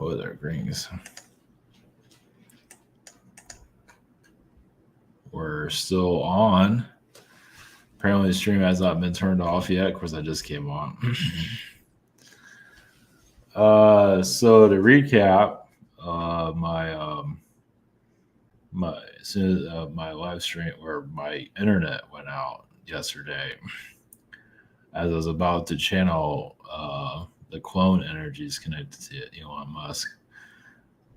Oh, there, Greens. We're still on. Apparently, the stream has not been turned off yet. Of course, I just came on. So to recap, as soon as my live stream or my internet went out yesterday, as I was about to channel the clone energies connected to Elon Musk.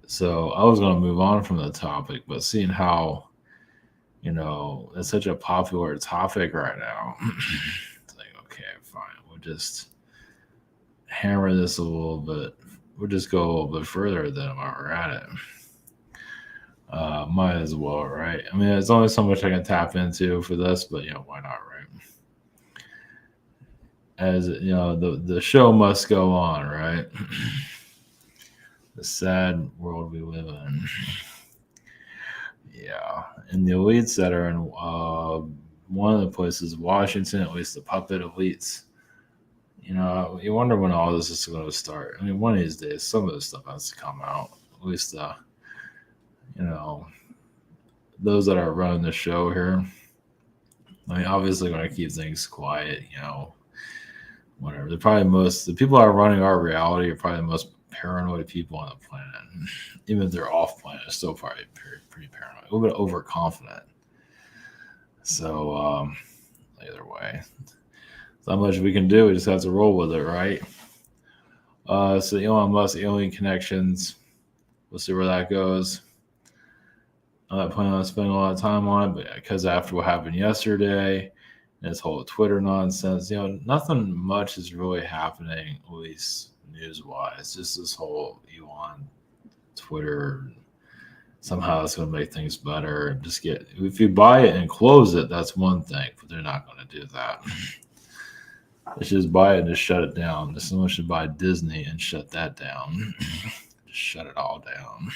So I was going to move on from the topic, but seeing how it's such a popular topic right now, it's like, okay, fine, we'll just hammer this a little bit. We'll just go a little bit further than while we're at it. Might as well, right? I mean, there's only so much I can tap into for this, but why not, right? As the show must go on, right? The sad world we live in. Yeah, and the elites that are in one of the places, Washington, at least the puppet elites. You wonder when all this is going to start. I mean, one of these days, some of this stuff has to come out. At least, those that are running the show here. I mean, obviously, going to keep things quiet. Whatever. The people that are running our reality are probably the most paranoid people on the planet. Even if they're off planet, they're still probably pretty paranoid, a little bit overconfident. So either way, there's not much we can do. We just have to roll with it, right? So Elon Musk alien connections. We'll see where that goes. I'm not planning on spending a lot of time on it, but because after what happened yesterday, and this whole Twitter nonsense, nothing much is really happening, at least news-wise. Just this whole Elon Twitter, somehow it's going to make things better. If you buy it and close it, that's one thing, but they're not going to do that. They should just buy it and just shut it down. Someone should buy Disney and shut that down. Just shut it all down.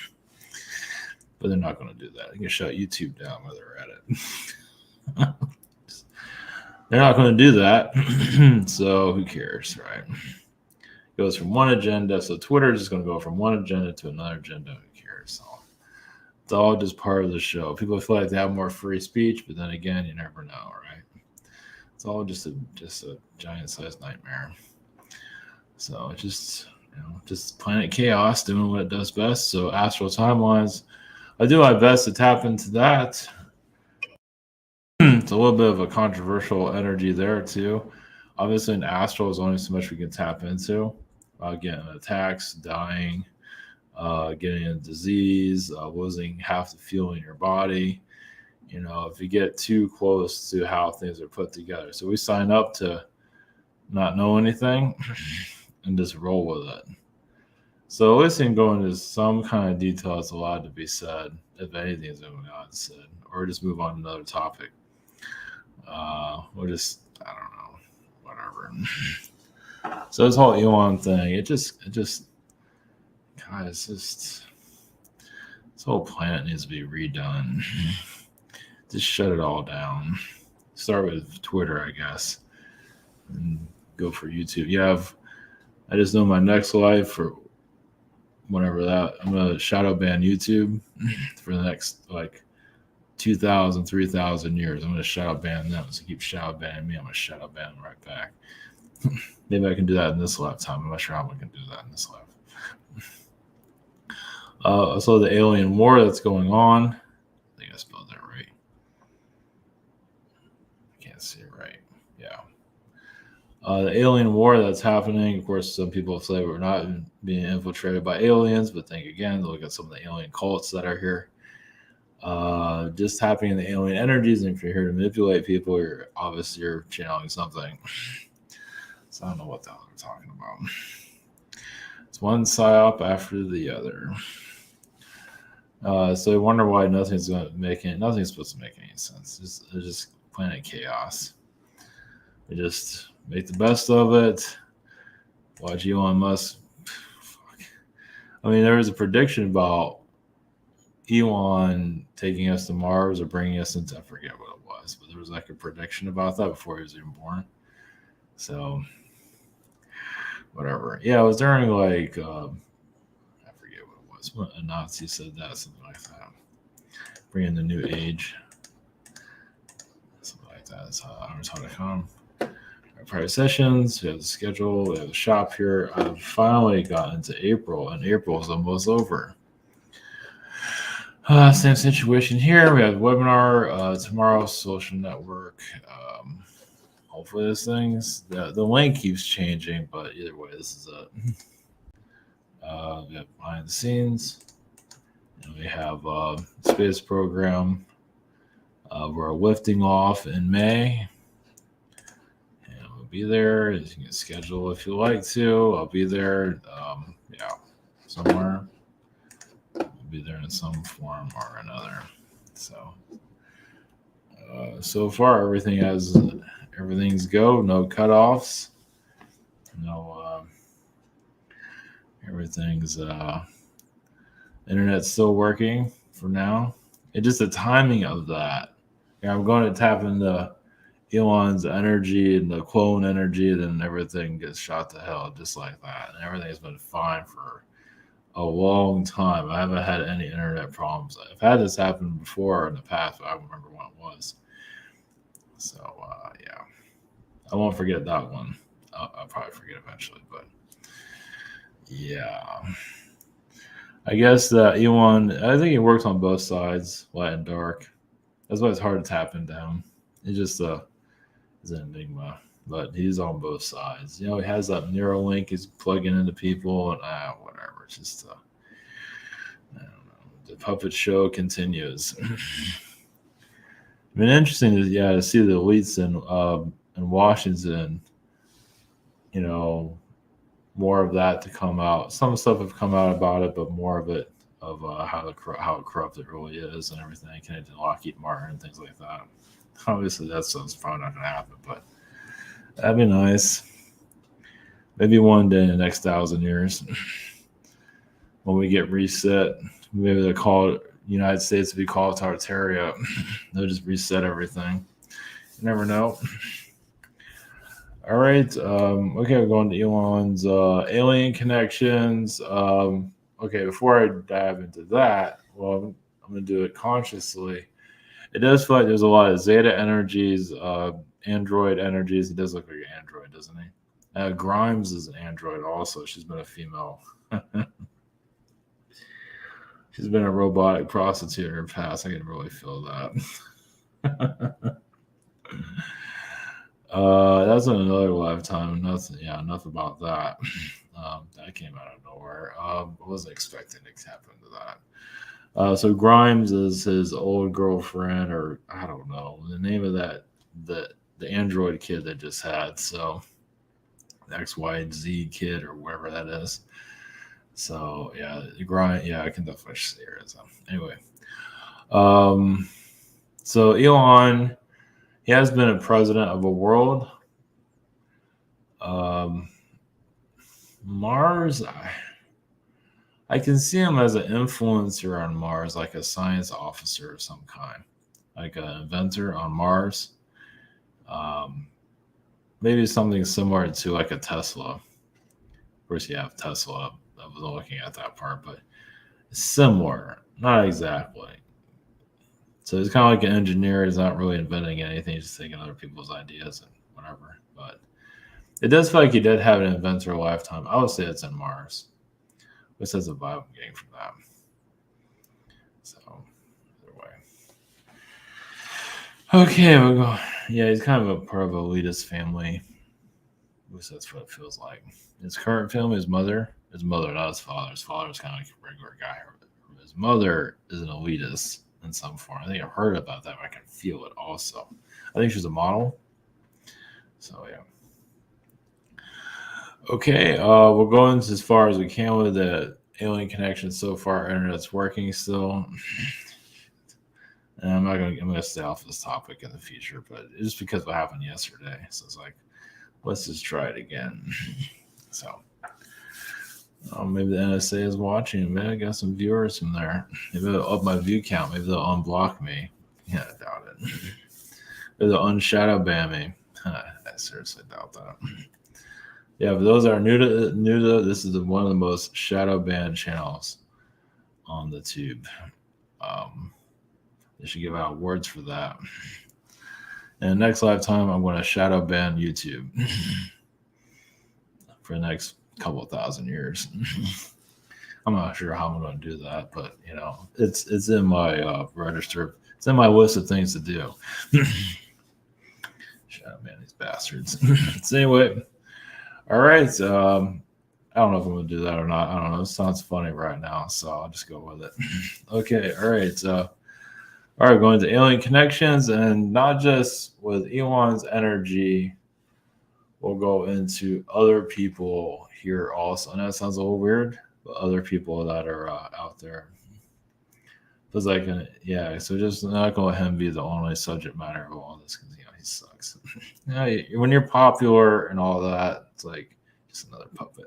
But they're not going to do that. They can shut YouTube down while they're at it. They're not going to do that. So who cares, right? It goes from one agenda. So Twitter is just going to go from one agenda to another agenda. Who cares? So it's all just part of the show. People feel like they have more free speech, but then again, you never know, right? It's all just a giant-sized nightmare. So it's just planet chaos doing what it does best. So Astral timelines, I do my best to tap into that. It's a little bit of a controversial energy there too. Obviously, in Astral, there's only so much we can tap into. Getting attacks, dying, getting a disease, losing half the fuel in your body. If you get too close to how things are put together. So we sign up to not know anything and just roll with it. So at least in going into some kind of detail, it's allowed to be said, if anything is going on said, or just move on to another topic. Or just, I don't know, whatever. So this whole Elon thing, this whole planet needs to be redone. Just shut it all down. Start with Twitter, I guess, and go for YouTube. I just know my next life for whatever that, I'm going to shadow ban YouTube for the next 2,000, 3,000 years. I'm going to shadow ban them. So keep shadow banning me. I'm going to shadow ban them right back. Maybe I can do that in this lifetime. I'm not sure how I can do that in this life. So the alien war that's going on. I think I spelled that right. I can't see it right. Yeah. The alien war that's happening. Of course, some people say we're not being infiltrated by aliens, but think again, look at some of the alien cults that are here. Just tapping in the alien energies, and if you're here to manipulate people, you're channeling something. So I don't know what the hell they're talking about. It's one psyop after the other. So I wonder why nothing's supposed to make any sense. It's just planet chaos. We just make the best of it. Watch Elon Musk. I mean, there was a prediction about Elon taking us to Mars or bringing us into, I forget what it was, but there was a prediction about that before he was even born. So, whatever. Yeah, it was during I forget a Nazi said that, something like that. Bring in the new age, something like that. It's Amazon.com. Our prior sessions, we have the schedule, we have the shop here. I've finally gotten into April, and April is almost over. Same situation here. We have webinar tomorrow, social network. Hopefully this the link keeps changing, but either way, this is it. We have behind the scenes. And we have space program. We're lifting off in May. And we'll be there. You can schedule if you like to. I'll be there. Somewhere. Be there in some form or another. So far everything's go, no cutoffs, no everything's internet's still working for now. It's just the timing of that. I'm going to tap into Elon's energy and the clone energy, and then everything gets shot to hell just like that. And everything's been fine for a long time. I haven't had any internet problems. I've had this happen before in the past, but I don't remember when it was. So, I won't forget that one. I'll probably forget eventually, but yeah. I guess that Elon, I think he works on both sides, light and dark. That's why it's hard to tap into him. It's just is an enigma, but he's on both sides. He has that Neuralink he's plugging into people, and whatever. It's just, I don't know. The puppet show continues. It's been interesting to see the elites in Washington. More of that to come out. Some stuff have come out about it, but more of it of how corrupt it really is and everything connected to Lockheed Martin and things like that. Obviously, that stuff's probably not going to happen, but that'd be nice. Maybe one day in the next 1,000 years, when we get reset, maybe they'll call it United States to be called Tartaria. They'll just reset everything. You never know. All right. Okay, we're going to Elon's alien connections. Okay, before I dive into that, well, I'm going to do it consciously. It does feel like there's a lot of Zeta energies, Android energies. He does look like an Android, doesn't he? Grimes is an Android also. She's been a female. She's been a robotic prostitute in her past. I can really feel that. That's in another lifetime. Enough about that. That came out of nowhere. I wasn't expecting to tap into that. So Grimes is his old girlfriend, or I don't know the name of that, the Android kid that just had. So the XYZ kid or whatever that is. So I can definitely see her. So anyway, so Elon. He has been a president of a world. Mars, I can see him as an influencer on Mars, like a science officer of some kind, like an inventor on Mars. Maybe something similar to like a Tesla. Of course, you have Tesla. I was looking at that part, but similar, not exactly. So he's kind of like an engineer. He's not really inventing anything. He's just taking other people's ideas and whatever. But it does feel like he did have an inventor lifetime. I would say it's in Mars. Which is a vibe I'm getting from that. So, either way. Okay, we'll go. Yeah, he's kind of a part of an elitist family. At least that's what it feels like. His current family, his mother, not his father. His father's kind of like a regular guy. His mother is an elitist in some form. I think I've heard about that, but I can feel it also. I think she's a model. So, yeah. Okay, we'll go into as far as we can with the alien connection so far. Internet's working still. And I'm going to stay off this topic in the future, but it's just because what happened yesterday. So it's like, let's just try it again. So maybe the NSA is watching. Maybe I got some viewers from there. Maybe they'll up my view count. Maybe they'll unblock me. Yeah, I doubt it. Maybe they'll unshadow ban me. I seriously doubt that. Yeah, but those are new to this is one of the most shadow banned channels on the tube. They should give out awards for that. And next lifetime, I'm going to shadow ban YouTube for the next couple of thousand years. I'm not sure how I'm going to do that, but it's in my register. It's in my list of things to do. Shadow ban these bastards. So anyway, all right. I don't know if I'm going to do that or not. I don't know. It sounds funny right now, so I'll just go with it. Okay. All right. All right, going to alien connections, and not just with Elon's energy, we'll go into other people here also. And that sounds a little weird, but other people that are out there. Feels like, so just not going to let him be the only subject matter of all this because, he sucks. When you're popular and all that, it's like just another puppet.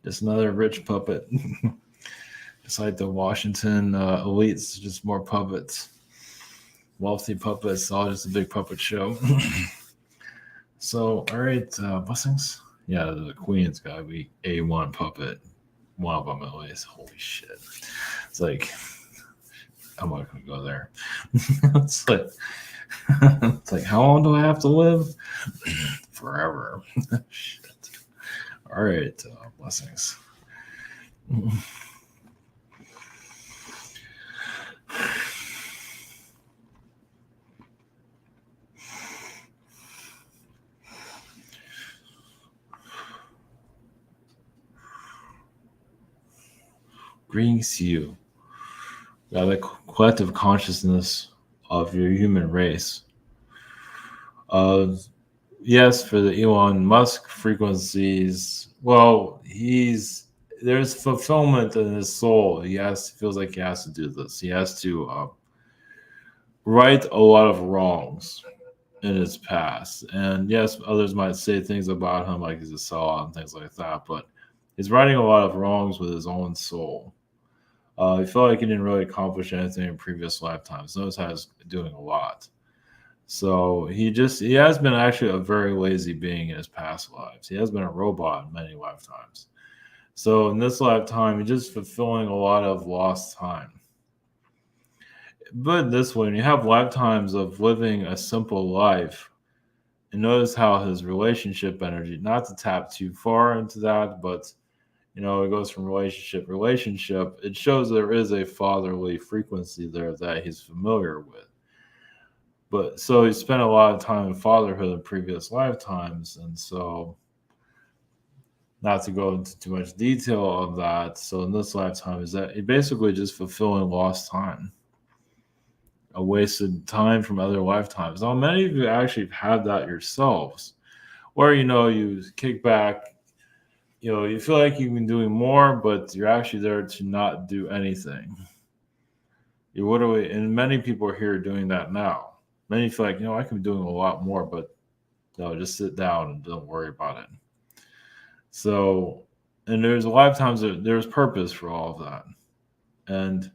Just another rich puppet. It's like the Washington elites, just more puppets, wealthy puppets, all just a big puppet show. So, all right, blessings. Yeah, the Queen's got to be A1 puppet. One of them at least. Holy shit. It's like, I'm not going to go there. It's like, how long do I have to live? Forever. Shit. All right, blessings. Brings you the collective consciousness of your human race. Yes, for the Elon Musk frequencies, well, there's fulfillment in his soul. Feels like he has to do this. He has to right a lot of wrongs in his past. And yes, others might say things about him like he's a sellout and things like that, but he's righting a lot of wrongs with his own soul. He felt like he didn't really accomplish anything in previous lifetimes. Notice how he's doing a lot. So he has been actually a very lazy being in his past lives. He has been a robot in many lifetimes. So in this lifetime, he's just fulfilling a lot of lost time. But this way, when you have lifetimes of living a simple life, and notice how his relationship energy, not to tap too far into that, but it goes from relationship, it shows there is a fatherly frequency there that he's familiar with. But so he spent a lot of time in fatherhood in previous lifetimes. And so, not to go into too much detail of that, so in this lifetime, is that he basically just fulfilling lost time, a wasted time from other lifetimes. Now, many of you actually have had that yourselves, where, you kick back, you feel like you've been doing more, but you're actually there to not do anything. And many people are here doing that now. Many feel like, I can be doing a lot more, but no, just sit down and don't worry about it. So, and there's a lot of times there's purpose for all of that. And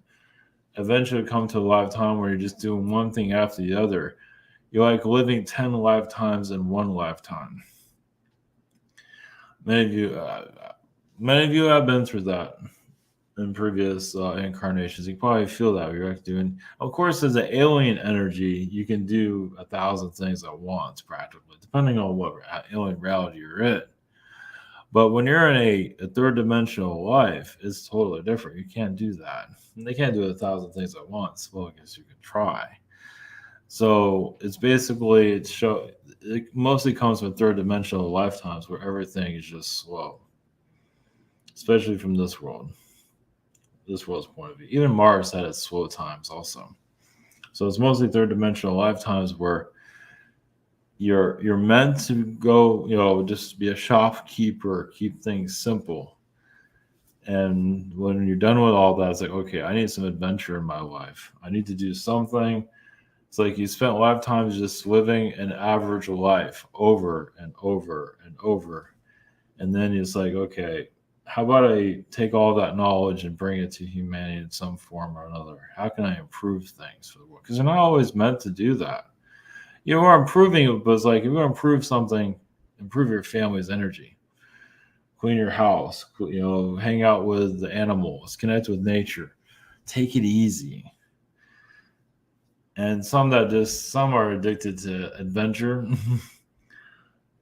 eventually come to a lifetime where you're just doing one thing after the other. You're like living 10 lifetimes in one lifetime. Many of you have been through that in previous incarnations. You probably feel that you're like doing. Of course, as an alien energy, you can do 1,000 things at once, practically, depending on what alien reality you're in. But when you're in a third dimensional life, it's totally different. You can't do that. And they can't do 1,000 things at once. Well, I guess you can try. So it's basically it mostly comes from third dimensional lifetimes where everything is just slow, especially from this world's point of view. Even Mars had its slow times also. So it's mostly third dimensional lifetimes where you're meant to go, just be a shopkeeper, keep things simple. And when you're done with all that, it's like, okay, I need some adventure in my life. I need to do something. It's like you spent lifetimes just living an average life over and over and over. And then it's like, okay, how about I take all that knowledge and bring it to humanity in some form or another? How can I improve things for the world? Because you're not always meant to do that. You are improving it, but it's like if you improve something, improve your family's energy. Of clean your house, hang out with the animals, connect with nature, take it easy. And some are addicted to adventure.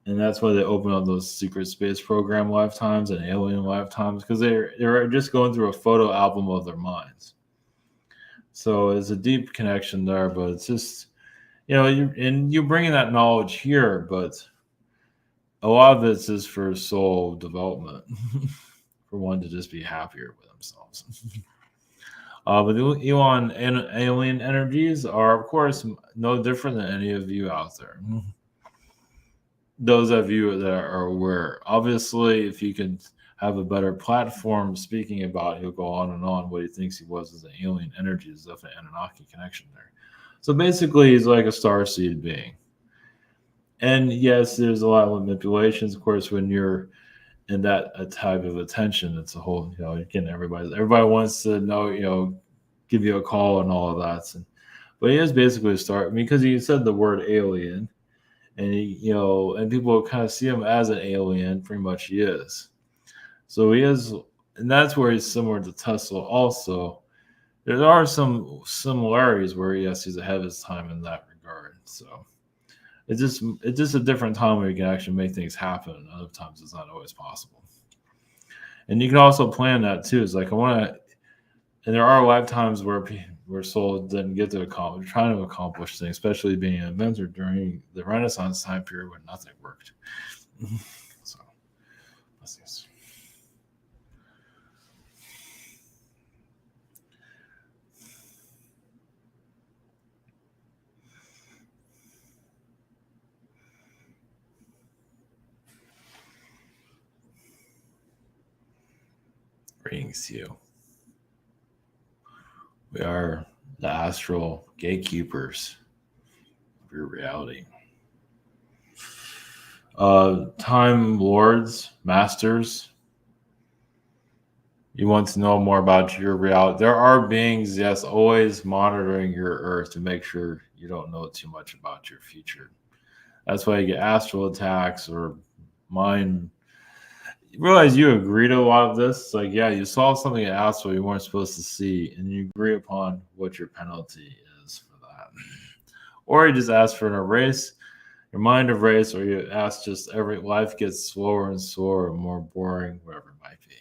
And that's why they open up those secret space program lifetimes and alien lifetimes, because they're just going through a photo album of their minds. So it's a deep connection there, but it's just you're bringing that knowledge here, but a lot of it's just for soul development, for one to just be happier with themselves. But the Elon and alien energies are, of course, no different than any of you out there. Those of you that are aware, obviously, if you can have a better platform speaking about, he'll go on and on what he thinks he was as an alien energy. Is definitely an Anunnaki connection there. So basically, he's like a starseed being. And yes, there's a lot of manipulations. Of course, when you're in that type of attention, it's a whole, again, everybody wants to know, give you a call and all of that. But he is basically a star, because he said the word alien, and and people kind of see him as an alien. Pretty much, he is. So he is, and that's where he's similar to Tesla. Also, there are some similarities where yes, he's ahead of his time in that regard. So it's just a different time where you can actually make things happen, and other times it's not always possible. And you can also plan that too. It's like and there are lifetimes where soul didn't get to accomplish, trying to accomplish things, especially being an inventor during the Renaissance time period when nothing worked. So let's see. Greetings to you. We are the astral gatekeepers of your reality. Time lords, masters, you want to know more about your reality. There are beings, yes, always monitoring your earth to make sure you don't know too much about your future. That's why you get astral attacks or mind. You realize you agree to a lot of this. It's like, yeah, you saw something in astral you weren't supposed to see, and you agree upon what your penalty is for that. Or you just ask for an erase, your mind erase, or you ask just every life gets slower and slower and more boring, whatever it might be.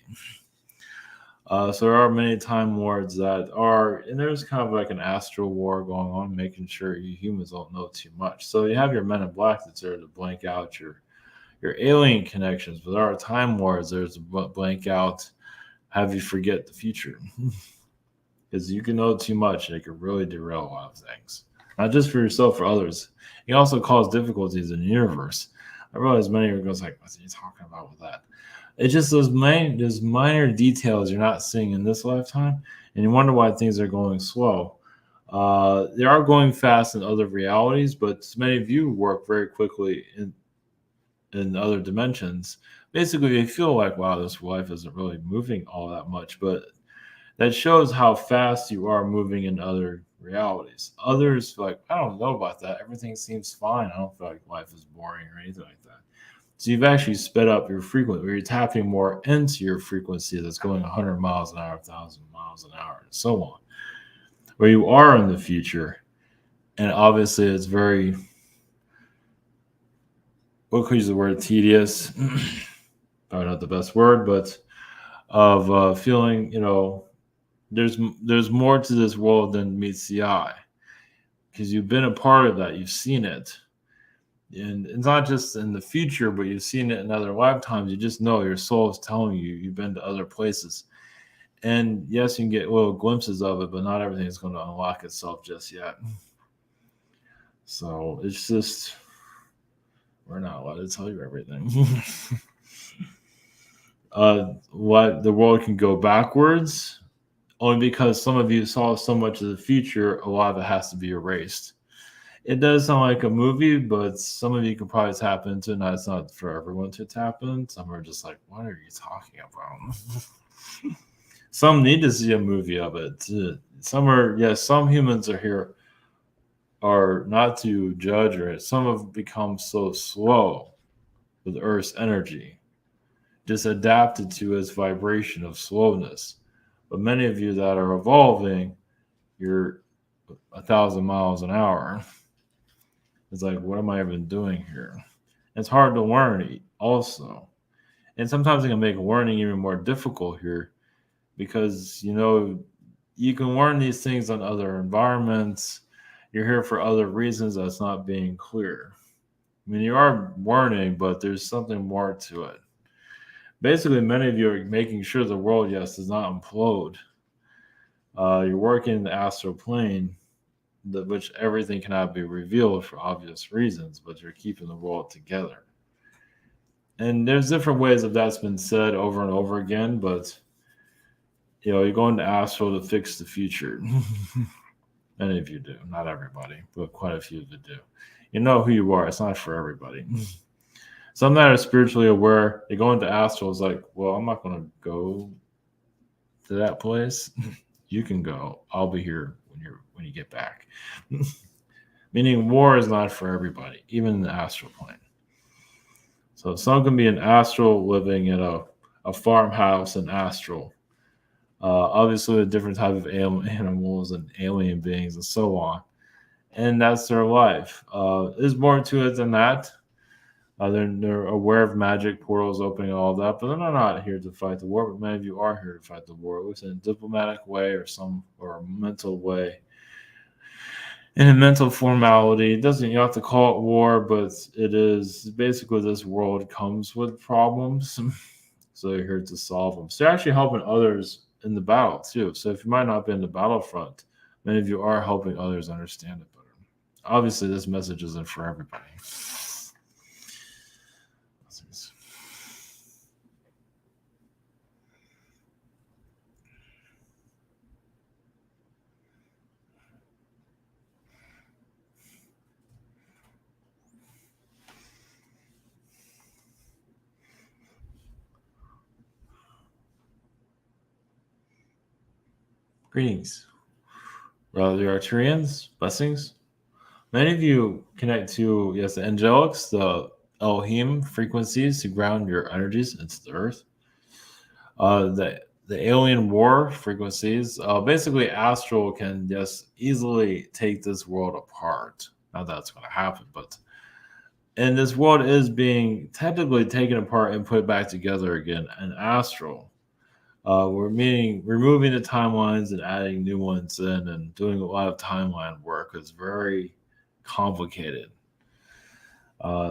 So there are many time lords that are, and there's kind of like an astral war going on, making sure you humans don't know too much. So you have your men in black that's there to blank out your alien connections, but there are time lords there's to blank out, have you forget the future. Because you can know too much and it can really derail a lot of things. Not just for yourself, for others. It can also cause difficulties in the universe. I realize many are going like, what are you talking about with that? It's just those minor details you're not seeing in this lifetime, and you wonder why things are going slow. They are going fast in other realities, but many of you work very quickly in other dimensions. Basically, they feel like, wow, this life isn't really moving all that much, but that shows how fast you are moving in other realities. Others like, I don't know about that. Everything seems fine. I don't feel like life is boring or anything like that. So you've actually sped up your frequency, where you're tapping more into your frequency that's going 100 miles an hour, 1,000 miles an hour, and so on. Where you are in the future, and obviously it's very, we'll use the word tedious, probably not the best word, but of feeling, there's more to this world than meets the eye, because you've been a part of that, you've seen it. And it's not just in the future, but you've seen it in other lifetimes. You just know your soul is telling you you've been to other places. And yes, you can get little glimpses of it, but not everything is going to unlock itself just yet. So it's just, we're not allowed to tell you everything. What the world can go backwards, only because some of you saw so much of the future, a lot of it has to be erased. It does sound like a movie, but some of you can probably tap into it. It's not for everyone to tap in. Some are just like, what are you talking about? Some need to see a movie of it. Some humans are here are not to judge, or some have become so slow with Earth's energy just adapted to its vibration of slowness. But many of you that are evolving, you're 1,000 miles an hour. It's like, what am I even doing here? It's hard to learn also. And sometimes it can make learning even more difficult here because, you can learn these things on other environments. You're here for other reasons that's not being clear. I mean, you are learning, but there's something more to it. Basically, many of you are making sure the world, yes, does not implode. You're working in the astral plane, which everything cannot be revealed for obvious reasons, but you're keeping the world together. And there's different ways that that's been said over and over again, but you're going to astral to fix the future. Many of you do, not everybody, but quite a few of you do. You know who you are. It's not for everybody. Some that are spiritually aware, they go into astral. It's like, well, I'm not going to go to that place. You can go. I'll be here when you get back. Meaning war is not for everybody, even in the astral plane. So some can be an astral living in a farmhouse in astral. Obviously, a different type of animals and alien beings and so on. And that's their life. There's more to it than that. They're aware of magic portals opening, all that, but they're not here to fight the war. But many of you are here to fight the war, within a diplomatic way or a mental way. In a mental formality, you have to call it war, but it is basically this world comes with problems, so you're here to solve them. So you're actually helping others in the battle too. So if you might not be in the battlefront, many of you are helping others understand it better. Obviously, this message isn't for everybody. Greetings, brother Arturians, blessings. Many of you connect to, yes, the angelics, the Elohim frequencies to ground your energies into the earth. The alien war frequencies, basically astral can just easily take this world apart. Not that it's going to happen, but and this world is being technically taken apart and put back together again in astral. We're removing the timelines and adding new ones in and doing a lot of timeline work. It's very complicated.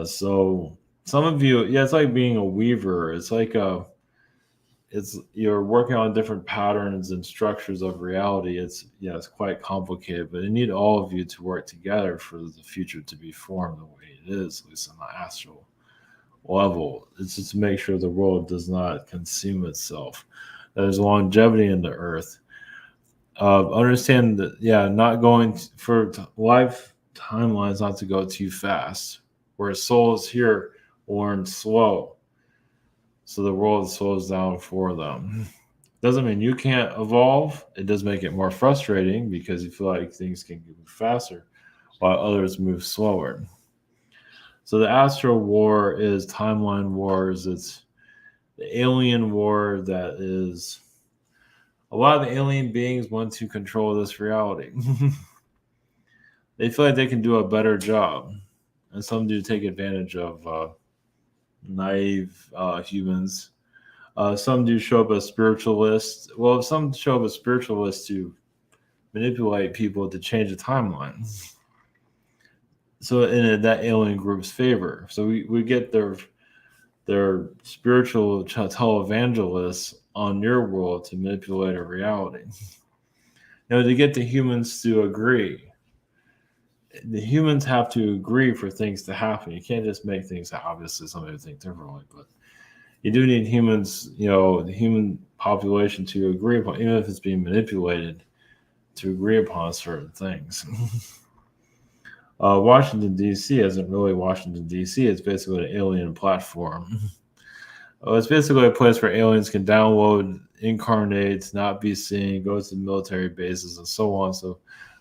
So some of you, it's like being a weaver. It's like you're working on different patterns and structures of reality. It's quite complicated, but you need all of you to work together for the future to be formed the way it is, at least on the astral level. It's just to make sure the world does not consume itself. There's longevity in the earth. Understand that, not going for life timelines, not to go too fast. Where souls here learn slow, so the world slows down for them. Doesn't mean you can't evolve. It does make it more frustrating because you feel like things can move faster while others move slower. So the astral war is timeline wars. It's the alien war that is a lot of the alien beings want to control this reality. They feel like they can do a better job. And some do take advantage of naive humans. Some do show up as spiritualists. Well, some show up as spiritualists to manipulate people to change the timeline. So in that alien group's favor. So we get their spiritual televangelists on your world to manipulate a reality. To get the humans to agree. The humans have to agree for things to happen. You can't just make things happen. Obviously, some people think differently, but you do need humans, the human population to agree upon, even if it's being manipulated, to agree upon certain things. Washington, D.C. isn't really Washington, D.C. It's basically an alien platform. It's basically a place where aliens can download, incarnate, not be seen, go to military bases, and so on. So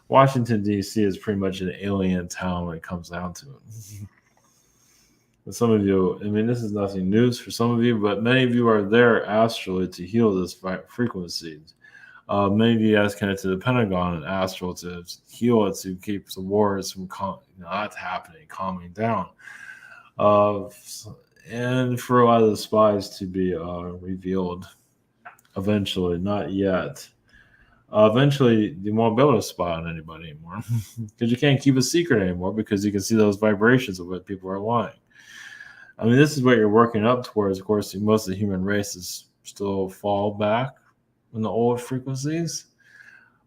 Washington, D.C. is pretty much an alien town when it comes down to it. Some of you, I mean, this is nothing news for some of you, but many of you are there astrally to heal this frequency. Many of you guys connected to the Pentagon and Astral to heal it, to keep the wars from not happening, calming down. And for a lot of the spies to be revealed eventually, not yet. Eventually, you won't be able to spy on anybody anymore because you can't keep a secret anymore because you can see those vibrations of what people are lying. I mean, this is what you're working up towards. Of course, most of the human race is still fall back in the old frequencies.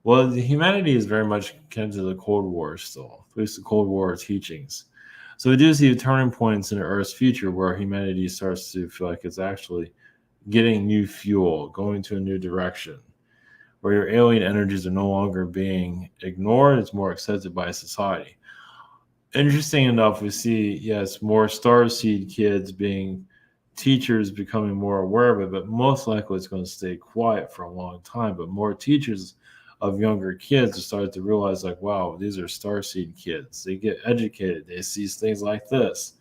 Well, the humanity is very much akin to the Cold War still, at least the Cold War teachings. So we do see turning points in the Earth's future where humanity starts to feel like it's actually getting new fuel, going to a new direction, where your alien energies are no longer being ignored, it's more accepted by society. Interesting enough, we see, yes, more starseed kids being teachers becoming more aware of it, but most likely it's going to stay quiet for a long time. But more teachers of younger kids have started to realize, like, wow, these are starseed kids. They get educated. They see things like this.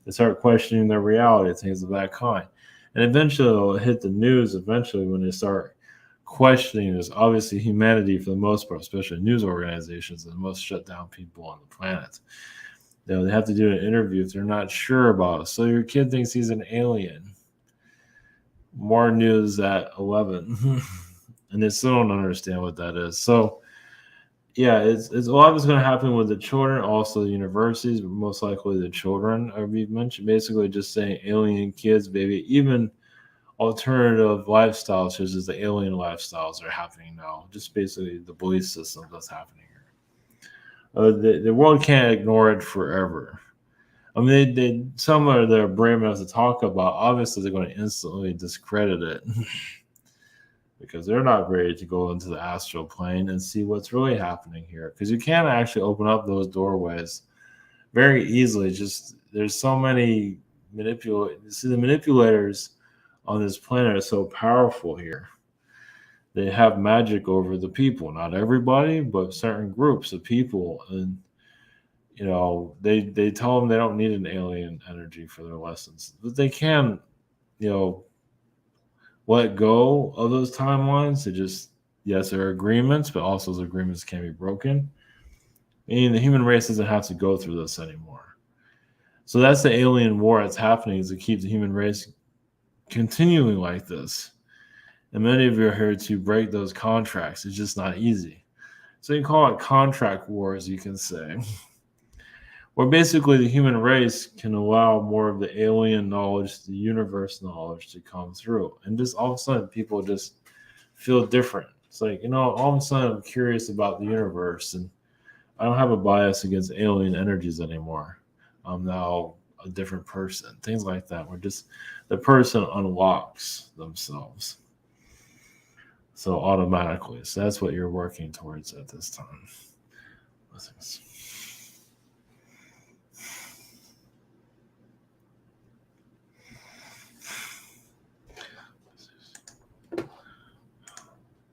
They start questioning their reality, things of that kind. And eventually it'll hit the news eventually when they start questioning this. Obviously, humanity, for the most part, especially news organizations, are the most shut down people on the planet. They have to do an interview if they're not sure about it. So your kid thinks he's an alien. More news at 11. And they still don't understand what that is. So, yeah, it's a lot of it's going to happen with the children, also the universities, but most likely the children are being mentioned. Basically, just saying alien kids, baby. Even alternative lifestyles, such as the alien lifestyles, are happening now. Just basically the belief system that's happening here. The world can't ignore it forever. I mean, some are they're brave enough to talk about. Obviously, they're going to instantly discredit it because they're not ready to go into the astral plane and see what's really happening here. Because you can't actually open up those doorways very easily. Just there's so many manipulators. See, the manipulators on this planet are so powerful here. They have magic over the people. Not everybody, but certain groups of people. And they tell them they don't need an alien energy for their lessons, but they can, let go of those timelines. They just, yes, there are agreements, but also those agreements can be broken. Meaning the human race doesn't have to go through this anymore. So that's the alien war that's happening, is to keep the human race continuing like this. And many of you are here to break those contracts. It's just not easy. So you can call it contract wars, you can say. Where basically the human race can allow more of the alien knowledge, the universe knowledge to come through. And just all of a sudden, people just feel different. It's like, all of a sudden I'm curious about the universe and I don't have a bias against alien energies anymore. I'm now a different person. Things like that, where just the person unlocks themselves. So automatically. So that's what you're working towards at this time. Blessings.